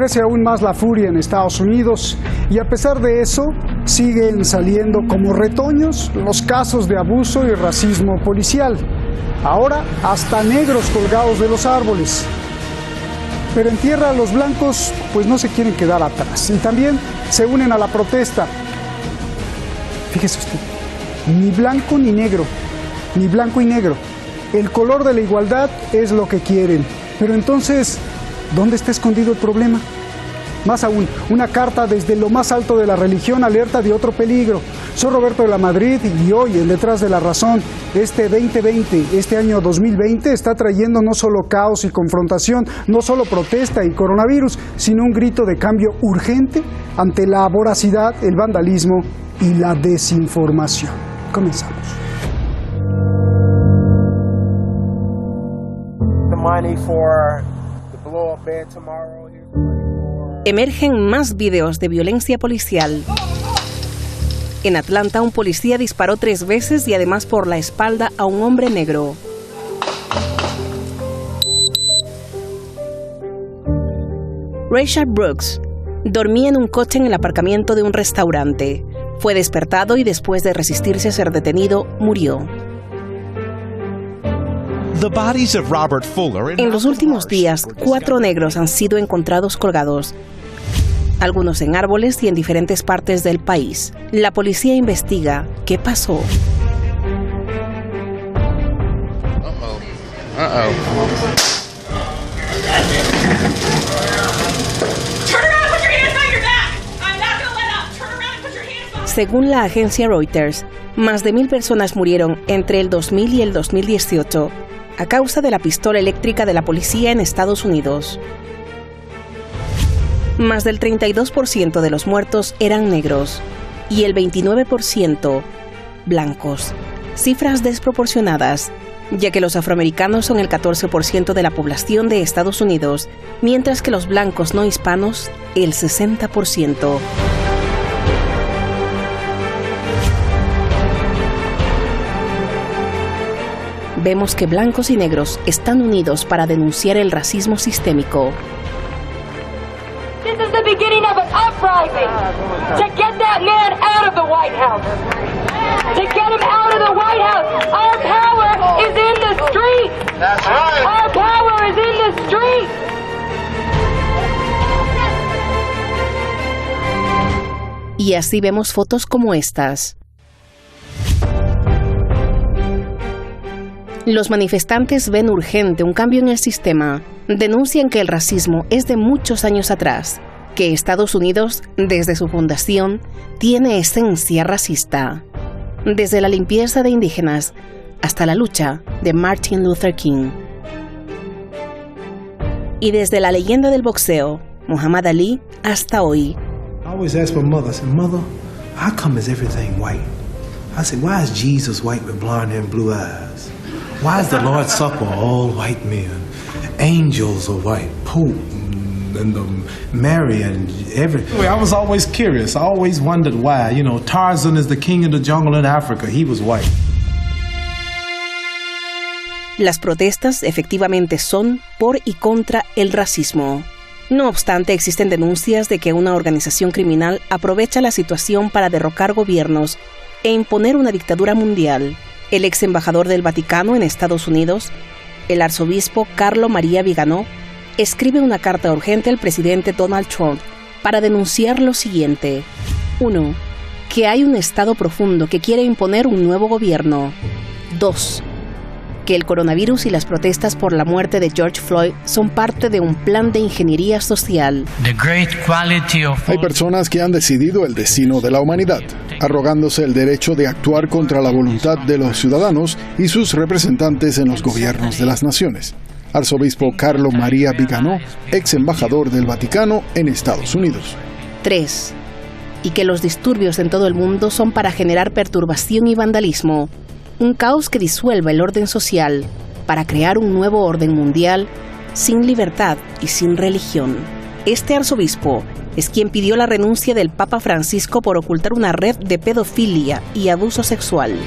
crece aún más la furia en Estados Unidos y a pesar de eso siguen saliendo como retoños los casos de abuso y racismo policial. Ahora hasta negros colgados de los árboles. Pero en tierra los blancos pues no se quieren quedar atrás y también se unen a la protesta. Fíjese usted, ni blanco ni negro, ni blanco y negro. El color de la igualdad es lo que quieren. Pero entonces, ¿dónde está escondido el problema? Más aún, una carta desde lo más alto de la religión alerta de otro peligro. Soy Roberto de la Madrid y hoy en Detrás de la Razón, este 2020, este año 2020 está trayendo no solo caos y confrontación, no solo protesta y coronavirus, sino un grito de cambio urgente ante la voracidad, el vandalismo y la desinformación. Comenzamos. Emergen más videos de violencia policial. En Atlanta, un policía disparó 3 veces y además por la espalda a un hombre negro. Rayshard Brooks dormía en un coche en el aparcamiento de un restaurante. Fue despertado y después de resistirse a ser detenido, murió. En los últimos días, 4 negros han sido encontrados colgados, algunos en árboles y en diferentes partes del país. La policía investiga qué pasó. Según la agencia Reuters, más de 1,000 personas murieron entre el 2000 y el 2018 a causa de la pistola eléctrica de la policía en Estados Unidos. Más del 32% de los muertos eran negros y el 29% blancos. Cifras desproporcionadas, ya que los afroamericanos son el 14% de la población de Estados Unidos, mientras que los blancos no hispanos el 60%. Vemos que blancos y negros están unidos para denunciar el racismo sistémico. This is the beginning of an uprising to get that man out of the White House. To get him out of the White House. Our power is in the streets. That's right. Our power is in the streets. Y así vemos fotos como estas. Los manifestantes ven urgente un cambio en el sistema. Denuncian que el racismo es de muchos años atrás, que Estados Unidos, desde su fundación, tiene esencia racista. Desde la limpieza de indígenas hasta la lucha de Martin Luther King. Y desde la leyenda del boxeo, Muhammad Ali, hasta hoy. I always ask my mother, I said, "Mother, how come is everything white?" I said, "Why is Jesus white with blonde hair and blue eyes? Why is the Lord's Supper all white men? Angels are white, Pope and Mary and everything." I was always curious. I always wondered why. You know, Tarzan is the king of the jungle in Africa. He was white. Las protestas efectivamente son por y contra el racismo. No obstante, existen denuncias de que una organización criminal aprovecha la situación para derrocar gobiernos e imponer una dictadura mundial. El ex embajador del Vaticano en Estados Unidos, el arzobispo Carlo María Viganò, escribe una carta urgente al presidente Donald Trump para denunciar lo siguiente. 1. Que hay un Estado profundo que quiere imponer un nuevo gobierno. 2. Que el coronavirus y las protestas por la muerte de George Floyd son parte de un plan de ingeniería social. Hay personas que han decidido el destino de la humanidad, arrogándose el derecho de actuar contra la voluntad de los ciudadanos y sus representantes en los gobiernos de las naciones. Arzobispo Carlo María Viganò, ex embajador del Vaticano en Estados Unidos. 3. Y que los disturbios en todo el mundo son para generar perturbación y vandalismo. Un caos que disuelva el orden social para crear un nuevo orden mundial sin libertad y sin religión. Este arzobispo es quien pidió la renuncia del Papa Francisco por ocultar una red de pedofilia y abuso sexual.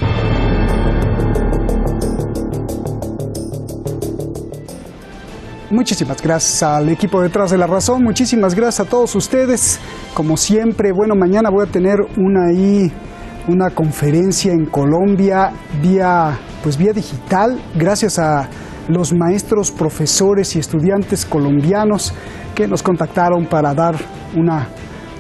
Muchísimas gracias al equipo detrás de La Razón, muchísimas gracias a todos ustedes. Como siempre, bueno, mañana voy a tener una conferencia en Colombia vía digital, gracias a los maestros, profesores y estudiantes colombianos que nos contactaron para dar una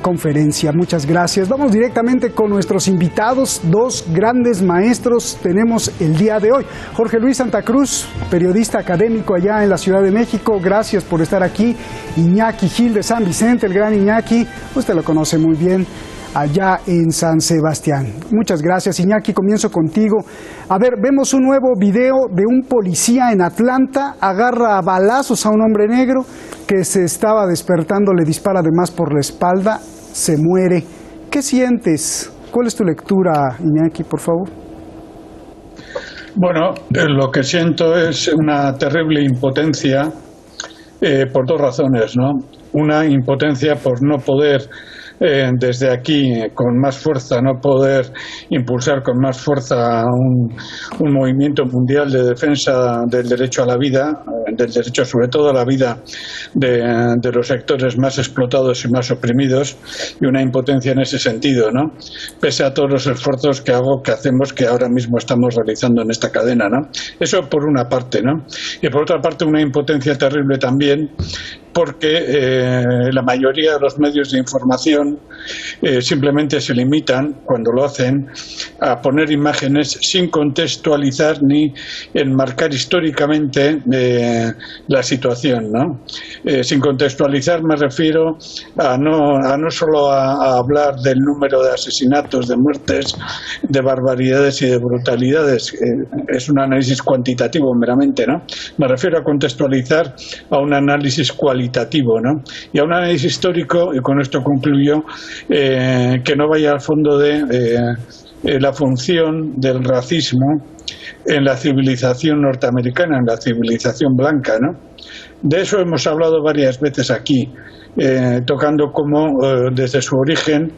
conferencia. Muchas gracias. Vamos directamente con nuestros invitados, dos grandes maestros tenemos el día de hoy. Jorge Luis Santa Cruz, periodista académico allá en la Ciudad de México, gracias por estar aquí. Iñaki Gil de San Vicente, el gran Iñaki, usted lo conoce muy bien, allá en San Sebastián. Muchas gracias, Iñaki, comienzo contigo. A ver, vemos un nuevo video de un policía en Atlanta, agarra a balazos a un hombre negro que se estaba despertando, le dispara además por la espalda, se muere. ¿Qué sientes? ¿Cuál es tu lectura, Iñaki, por favor? Bueno, lo que siento es una terrible impotencia por dos razones, ¿no? Una impotencia por no poder desde aquí con más fuerza, no poder impulsar con más fuerza un movimiento mundial de defensa del derecho a la vida, del derecho sobre todo a la vida de los sectores más explotados y más oprimidos, y una impotencia en ese sentido, ¿no? Pese a todos los esfuerzos que hacemos, que ahora mismo estamos realizando en esta cadena, ¿no? Eso por una parte, ¿no? Y por otra parte una impotencia terrible también porque la mayoría de los medios de información simplemente se limitan, cuando lo hacen, a poner imágenes sin contextualizar ni enmarcar históricamente la situación, ¿no? Sin contextualizar me refiero a no solo a hablar del número de asesinatos, de muertes, de barbaridades y de brutalidades, es un análisis cuantitativo meramente, ¿no? Me refiero a contextualizar a un análisis cualitativo, ¿no? Y a un análisis histórico, y con esto concluyo, que no vaya al fondo de la función del racismo en la civilización norteamericana, en la civilización blanca, ¿no? De eso hemos hablado varias veces aquí, tocando cómo desde su origen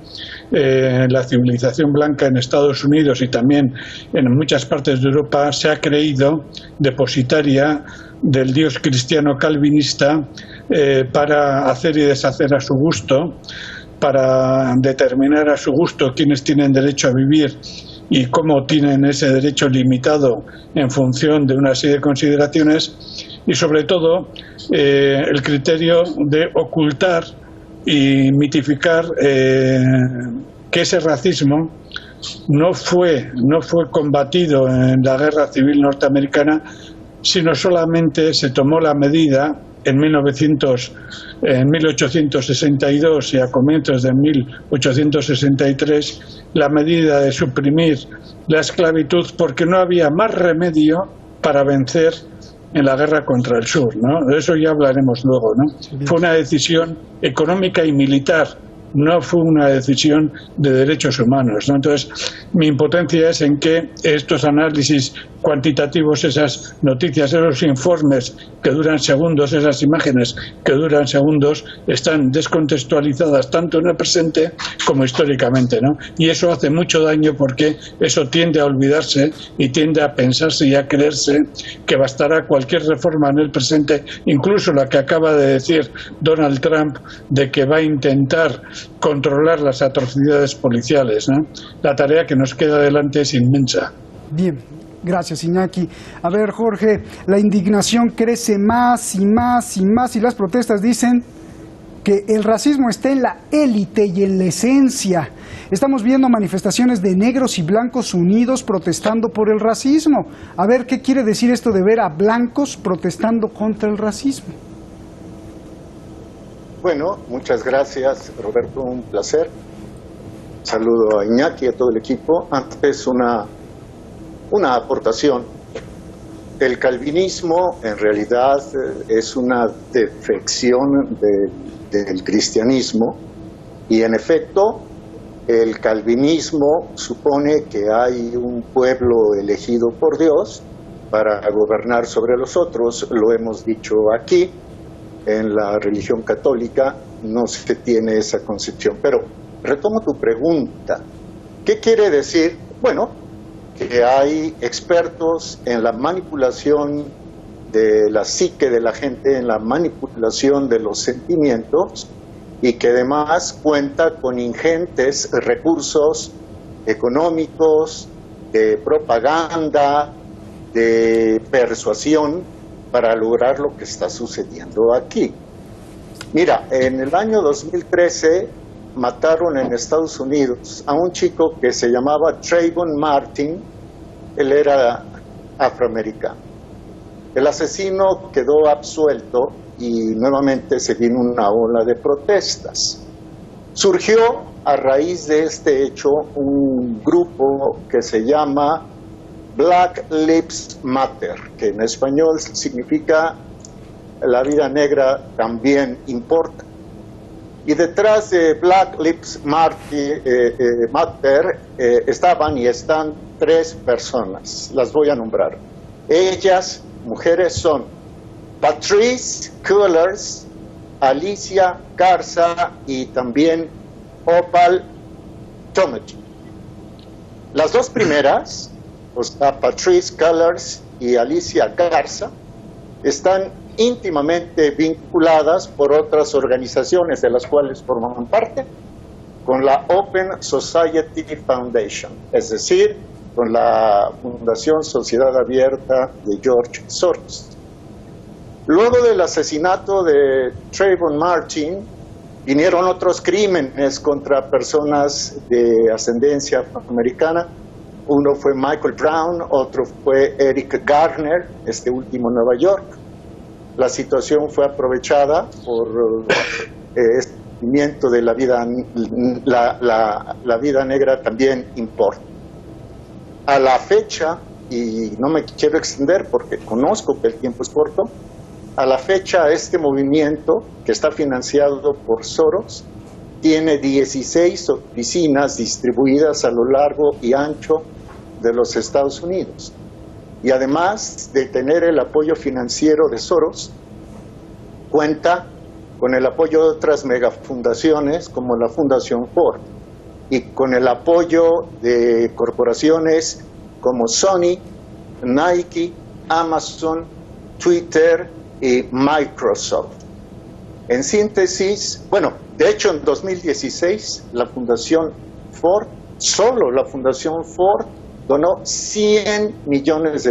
la civilización blanca en Estados Unidos y también en muchas partes de Europa se ha creído depositaria del Dios cristiano calvinista para hacer y deshacer a su gusto, para determinar a su gusto quiénes tienen derecho a vivir y cómo tienen ese derecho limitado en función de una serie de consideraciones, y sobre todo el criterio de ocultar y mitificar que ese racismo no fue combatido en la Guerra Civil Norteamericana, sino solamente se tomó la medida en 1862 y a comienzos de 1863 la medida de suprimir la esclavitud, porque no había más remedio para vencer en la guerra contra el sur, ¿no? De eso ya hablaremos luego, ¿no? Fue una decisión económica y militar, no fue una decisión de derechos humanos, ¿no? Entonces, mi impotencia es en que estos análisis cuantitativos, esas noticias, esos informes que duran segundos, esas imágenes que duran segundos, están descontextualizadas tanto en el presente como históricamente, ¿no? Y eso hace mucho daño, porque eso tiende a olvidarse y tiende a pensarse y a creerse que bastará cualquier reforma en el presente, incluso la que acaba de decir Donald Trump, de que va a intentar controlar las atrocidades policiales, ¿no? La tarea que nos queda delante es inmensa. Bien, gracias, Iñaki. A ver, Jorge, la indignación crece más y más y más, y las protestas dicen que el racismo está en la élite y en la esencia. Estamos viendo manifestaciones de negros y blancos unidos protestando por el racismo. A ver, ¿qué quiere decir esto de ver a blancos protestando contra el racismo? Bueno, muchas gracias, Roberto, un placer. Saludo a Iñaki y a todo el equipo. Antes una aportación. El calvinismo en realidad es una defección del cristianismo, y en efecto el calvinismo supone que hay un pueblo elegido por Dios para gobernar sobre los otros. Lo hemos dicho aquí. En la religión católica no se tiene esa concepción. Pero retomo tu pregunta. ¿Qué quiere decir? Bueno, que hay expertos en la manipulación de la psique de la gente en la manipulación de los sentimientos y que además cuenta con ingentes recursos económicos, de propaganda, de persuasión para lograr lo que está sucediendo aquí. Mira, en el año 2013 mataron en Estados Unidos a un chico que se llamaba Trayvon Martin. Él era afroamericano. El asesino quedó absuelto y nuevamente se vino una ola de protestas. Surgió a raíz de este hecho un grupo que se llama Black Lives Matter, que en español significa la vida negra también importa. Y detrás de Black Lives Matter estaban y están 3 personas, las voy a nombrar. Ellas, mujeres, son Patrisse Cullors, Alicia Garza y también Opal Tometi. Las 2 primeras, Patrisse Cullors y Alicia Garza, están íntimamente vinculadas por otras organizaciones de las cuales forman parte, con la Open Society Foundation, es decir, con la Fundación Sociedad Abierta de George Soros. Luego del asesinato de Trayvon Martin, vinieron otros crímenes contra personas de ascendencia afroamericana. Uno fue Michael Brown, otro fue Eric Garner, este último en Nueva York. La situación fue aprovechada por este movimiento de la vida negra también importa. A la fecha, y no me quiero extender porque conozco que el tiempo es corto, a la fecha este movimiento, que está financiado por Soros, tiene 16 oficinas distribuidas a lo largo y ancho de los Estados Unidos. Y además de tener el apoyo financiero de Soros, cuenta con el apoyo de otras megafundaciones como la Fundación Ford y con el apoyo de corporaciones como Sony, Nike, Amazon, Twitter y Microsoft. En síntesis, de hecho en 2016 la Fundación Ford, solo la Fundación Ford, donó $100 millones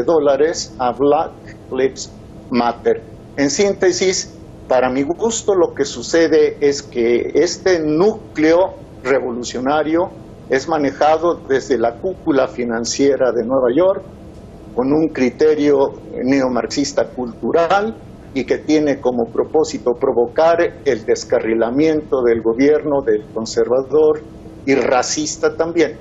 a Black Lives Matter. En síntesis, para mi gusto lo que sucede es que este núcleo revolucionario es manejado desde la cúpula financiera de Nueva York con un criterio neomarxista cultural y que tiene como propósito provocar el descarrilamiento del gobierno del conservador y racista también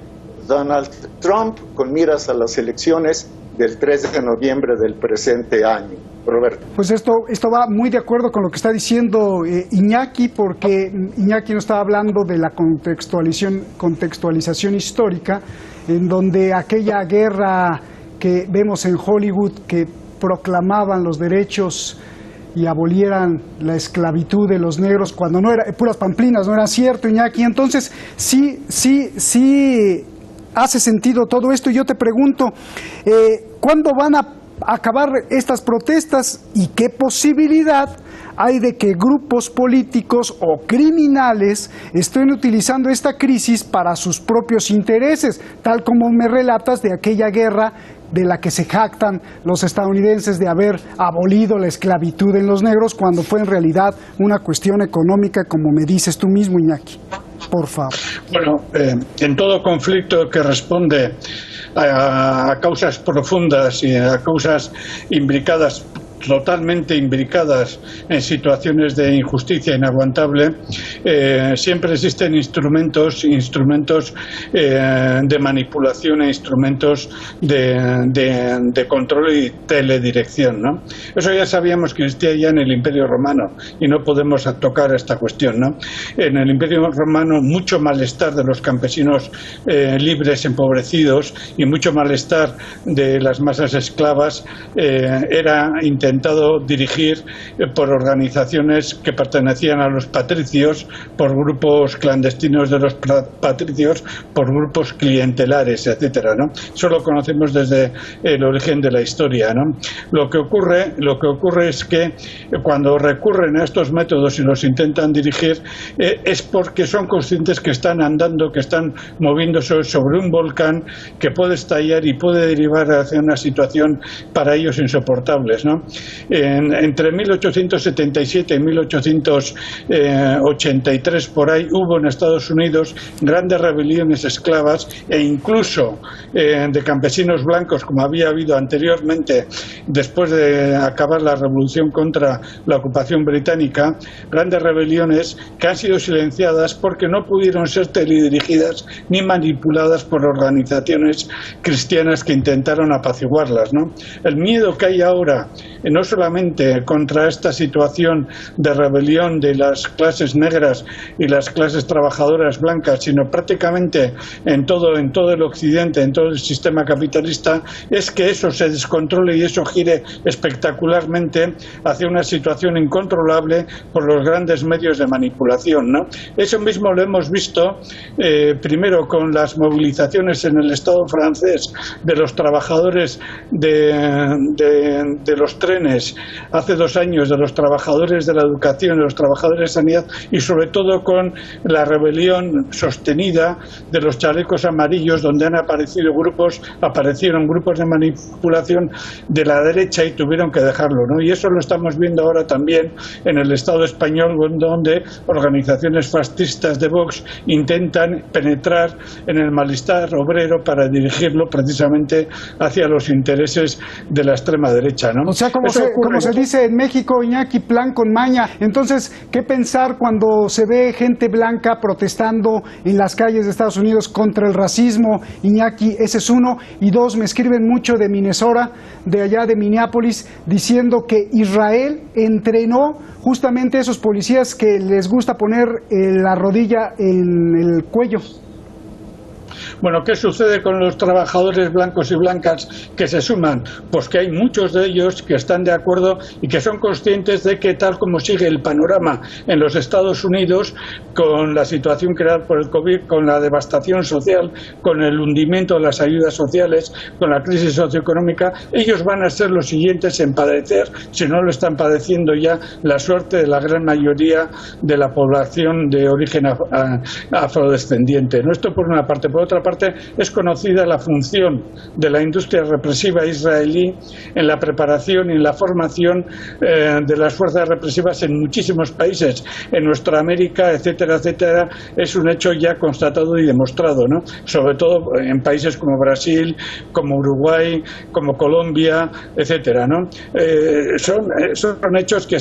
Donald Trump, con miras a las elecciones del 3 de noviembre del presente año. Roberto. Pues esto va muy de acuerdo con lo que está diciendo Iñaki, porque Iñaki nos estaba hablando de la contextualización histórica, en donde aquella guerra que vemos en Hollywood, que proclamaban los derechos y abolieran la esclavitud de los negros, cuando no era, puras pamplinas, no era cierto, Iñaki. Entonces, sí hace sentido todo esto, y yo te pregunto, ¿cuándo van a acabar estas protestas y qué posibilidad hay de que grupos políticos o criminales estén utilizando esta crisis para sus propios intereses, tal como me relatas de aquella guerra de la que se jactan los estadounidenses de haber abolido la esclavitud en los negros, cuando fue en realidad una cuestión económica, como me dices tú mismo, Iñaki? Por favor. Bueno, en todo conflicto que responde a causas profundas y a causas imbricadas, totalmente imbricadas en situaciones de injusticia inaguantable, siempre existen instrumentos de manipulación e instrumentos de control y teledirección, ¿no? Eso ya sabíamos que existía ya en el Imperio Romano y no podemos tocar esta cuestión, ¿no? En el Imperio Romano mucho malestar de los campesinos libres empobrecidos y mucho malestar de las masas esclavas era intenso intentado dirigir por organizaciones que pertenecían a los patricios, por grupos clandestinos de los patricios, por grupos clientelares, etcétera, ¿no? Eso lo conocemos desde el origen de la historia, ¿no? Lo que ocurre es que cuando recurren a estos métodos y los intentan dirigir es porque son conscientes que están andando, que están moviéndose sobre un volcán que puede estallar y puede derivar hacia una situación para ellos insoportables, ¿no? Entre 1877 y 1883 por ahí hubo en Estados Unidos grandes rebeliones esclavas e incluso de campesinos blancos, como había habido anteriormente después de acabar la revolución contra la ocupación británica, grandes rebeliones que han sido silenciadas porque no pudieron ser teledirigidas ni manipuladas por organizaciones cristianas que intentaron apaciguarlas, ¿no? El miedo que hay ahora, no solamente contra esta situación de rebelión de las clases negras y las clases trabajadoras blancas, sino prácticamente en todo el occidente, en todo el sistema capitalista, es que eso se descontrole y eso gire espectacularmente hacia una situación incontrolable por los grandes medios de manipulación, ¿no? Eso mismo lo hemos visto primero con las movilizaciones en el Estado francés de los trabajadores de los trenes hace 2 años, de los trabajadores de la educación, de los trabajadores de sanidad, y sobre todo con la rebelión sostenida de los chalecos amarillos, donde aparecieron grupos de manipulación de la derecha y tuvieron que dejarlo, ¿no? Y eso lo estamos viendo ahora también en el Estado español, donde organizaciones fascistas de Vox intentan penetrar en el malestar obrero para dirigirlo precisamente hacia los intereses de la extrema derecha, ¿no? O sea, como se dice en México, Iñaki, plan con maña. Entonces, ¿qué pensar cuando se ve gente blanca protestando en las calles de Estados Unidos contra el racismo? Iñaki, ese es uno. Y dos, me escriben mucho de Minnesota, de allá de Minneapolis, diciendo que Israel entrenó justamente a esos policías que les gusta poner la rodilla en el cuello. Bueno, ¿qué sucede con los trabajadores blancos y blancas que se suman? Pues que hay muchos de ellos que están de acuerdo y que son conscientes de que tal como sigue el panorama en los Estados Unidos, con la situación creada por el COVID, con la devastación social, con el hundimiento de las ayudas sociales, con la crisis socioeconómica, ellos van a ser los siguientes en padecer, si no lo están padeciendo ya, la suerte de la gran mayoría de la población de origen afrodescendiente, ¿no? Esto por una parte. Por otra parte, es conocida la función de la industria represiva israelí en la preparación y en la formación de las fuerzas represivas en muchísimos países, en nuestra América, etcétera, etcétera. Es un hecho ya constatado y demostrado, ¿no? Sobre todo en países como Brasil, como Uruguay, como Colombia, etcétera, ¿no? Son hechos que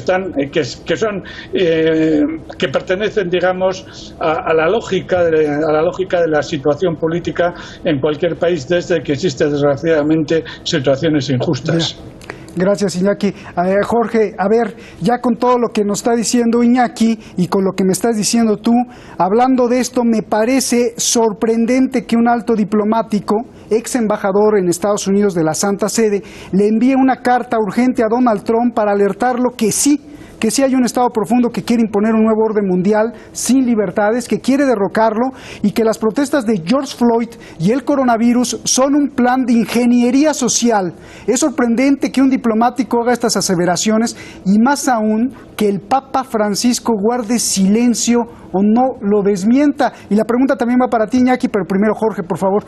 pertenecen, digamos, a la lógica de la situación política en cualquier país desde que existen desgraciadamente situaciones injustas. Gracias, Iñaki. Jorge, a ver, ya con todo lo que nos está diciendo Iñaki y con lo que me estás diciendo tú, hablando de esto, me parece sorprendente que un alto diplomático, ex embajador en Estados Unidos de la Santa Sede, le envíe una carta urgente a Donald Trump para alertarlo que sí hay un Estado profundo que quiere imponer un nuevo orden mundial sin libertades, que quiere derrocarlo y que las protestas de George Floyd y el coronavirus son un plan de ingeniería social. Es sorprendente que un diplomático haga estas aseveraciones y más aún que el Papa Francisco guarde silencio o no lo desmienta. Y la pregunta también va para ti, Iñaki, pero primero Jorge, por favor.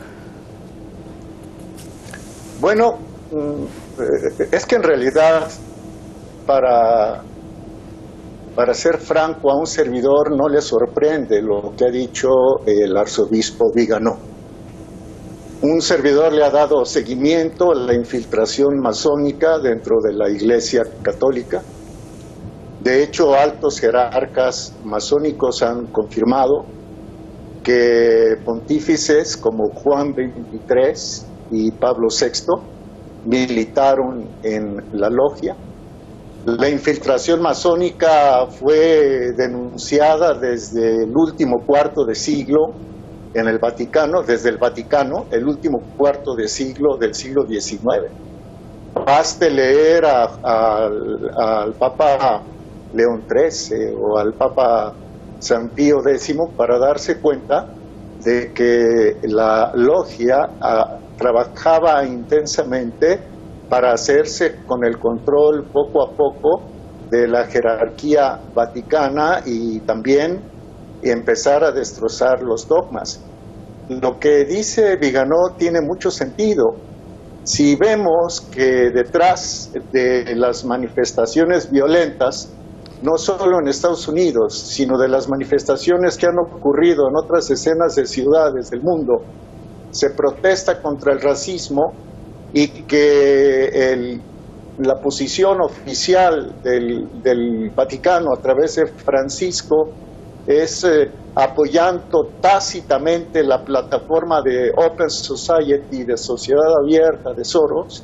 Bueno, es que en realidad para ser franco, a un servidor no le sorprende lo que ha dicho el arzobispo Vigano. Un servidor le ha dado seguimiento a la infiltración masónica dentro de la Iglesia Católica. De hecho, altos jerarcas masónicos han confirmado que pontífices como Juan XXIII y Pablo VI militaron en la logia. La infiltración masónica fue denunciada desde el último cuarto de siglo en el Vaticano, desde el Vaticano, el último cuarto de siglo del siglo XIX. Baste leer al Papa León XIII o al Papa San Pío X para darse cuenta de que la logia trabajaba intensamente para hacerse con el control poco a poco de la jerarquía vaticana y también empezar a destrozar los dogmas. Lo que dice Viganò tiene mucho sentido. Si vemos que detrás de las manifestaciones violentas, no solo en Estados Unidos, sino de las manifestaciones que han ocurrido en otras decenas de ciudades del mundo, se protesta contra el racismo y que la posición oficial del Vaticano a través de Francisco es apoyando tácitamente la plataforma de Open Society, de sociedad abierta, de Soros,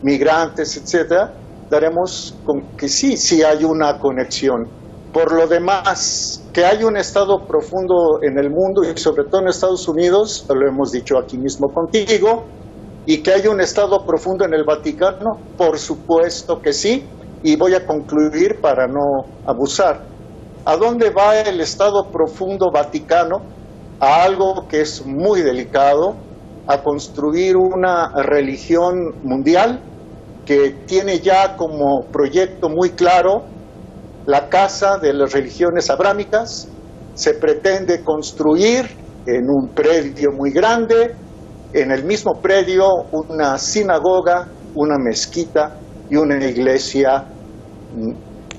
migrantes, etcétera, daremos con que sí hay una conexión. Por lo demás, que hay un estado profundo en el mundo y sobre todo en Estados Unidos, lo hemos dicho aquí mismo contigo, y que hay un estado profundo en el Vaticano, por supuesto que sí, y voy a concluir para no abusar. ¿A dónde va el estado profundo vaticano? A algo que es muy delicado, a construir una religión mundial que tiene ya como proyecto muy claro la casa de las religiones abrámicas. Se pretende construir en un predio muy grande, en el mismo predio, una sinagoga, una mezquita y una iglesia,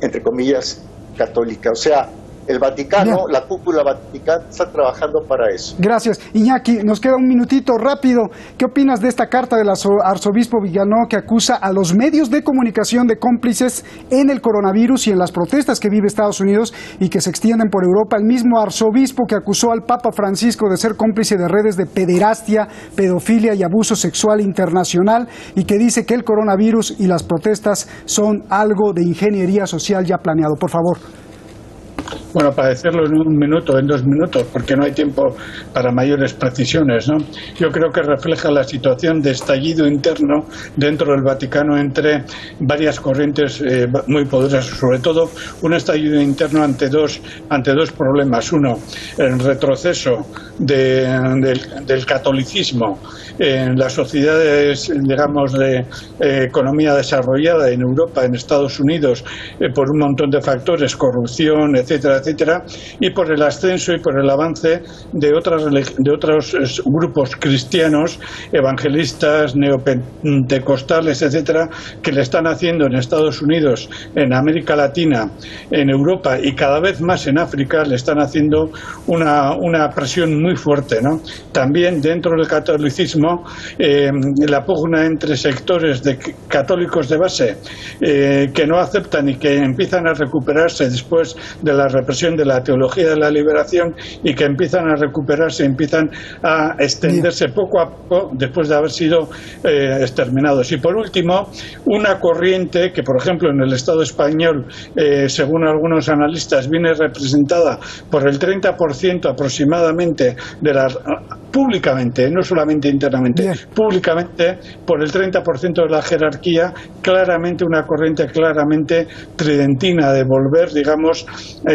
entre comillas, católica. O sea, el Vaticano, bien, la cúpula vaticana está trabajando para eso. Gracias. Iñaki, nos queda un minutito rápido. ¿Qué opinas de esta carta del arzobispo Viganò que acusa a los medios de comunicación de cómplices en el coronavirus y en las protestas que vive Estados Unidos y que se extienden por Europa? El mismo arzobispo que acusó al Papa Francisco de ser cómplice de redes de pederastia, pedofilia y abuso sexual internacional, y que dice que el coronavirus y las protestas son algo de ingeniería social ya planeado. Por favor. Bueno, para decirlo en un minuto, en 2 minutos, porque no hay tiempo para mayores precisiones, ¿no? Yo creo que refleja la situación de estallido interno dentro del Vaticano entre varias corrientes muy poderosas, sobre todo un estallido interno ante dos problemas. Uno, el retroceso del catolicismo en las sociedades, digamos, de economía desarrollada en Europa, en Estados Unidos, por un montón de factores, corrupción, etcétera, etcétera, y por el ascenso y por el avance de otros grupos cristianos, evangelistas, neopentecostales, etcétera, que le están haciendo en Estados Unidos, en América Latina, en Europa y cada vez más en África, le están haciendo una presión muy fuerte, ¿no? También dentro del catolicismo, la pugna entre sectores de católicos de base que no aceptan y que empiezan a recuperarse después de la represión de la teología de la liberación y que empiezan a recuperarse, empiezan a extenderse poco a poco después de haber sido exterminados. Y por último, una corriente que, por ejemplo, en el Estado español, según algunos analistas, viene representada por el 30% aproximadamente de las públicamente, no solamente internamente, públicamente por el 30% de la jerarquía, claramente una corriente claramente tridentina de volver, digamos,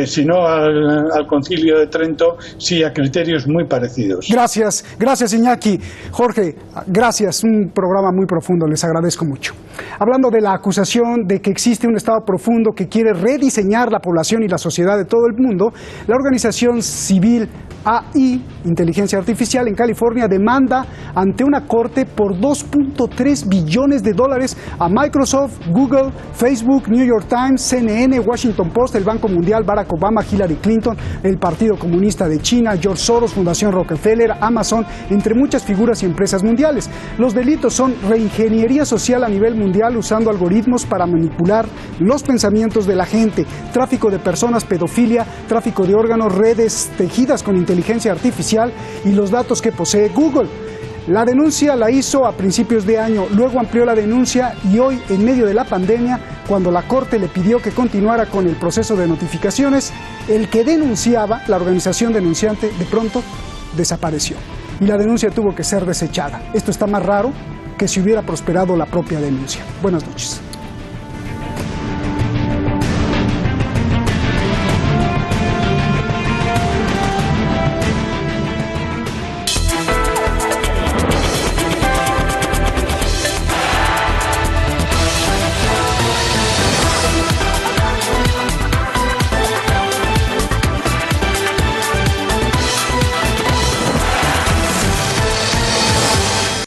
si no al Concilio de Trento, sí a criterios muy parecidos. Gracias Iñaki. Jorge, gracias, un programa muy profundo, les agradezco mucho. Hablando de la acusación de que existe un Estado profundo que quiere rediseñar la población y la sociedad de todo el mundo, la organización civil AI, Inteligencia Artificial, en California, demanda ante una corte por $2.3 billones a Microsoft, Google, Facebook, New York Times, CNN, Washington Post, el Banco Mundial, Barack Obama, Hillary Clinton, el Partido Comunista de China, George Soros, Fundación Rockefeller, Amazon, entre muchas figuras y empresas mundiales. Los delitos son reingeniería social a nivel mundial usando algoritmos para manipular los pensamientos de la gente, tráfico de personas, pedofilia, tráfico de órganos, redes tejidas con inteligencia artificial y los datos que posee Google. La denuncia la hizo a principios de año, luego amplió la denuncia y hoy, en medio de la pandemia, cuando la Corte le pidió que continuara con el proceso de notificaciones, el que denunciaba, la organización denunciante, de pronto desapareció y la denuncia tuvo que ser desechada. Esto está más raro que si hubiera prosperado la propia denuncia. Buenas noches.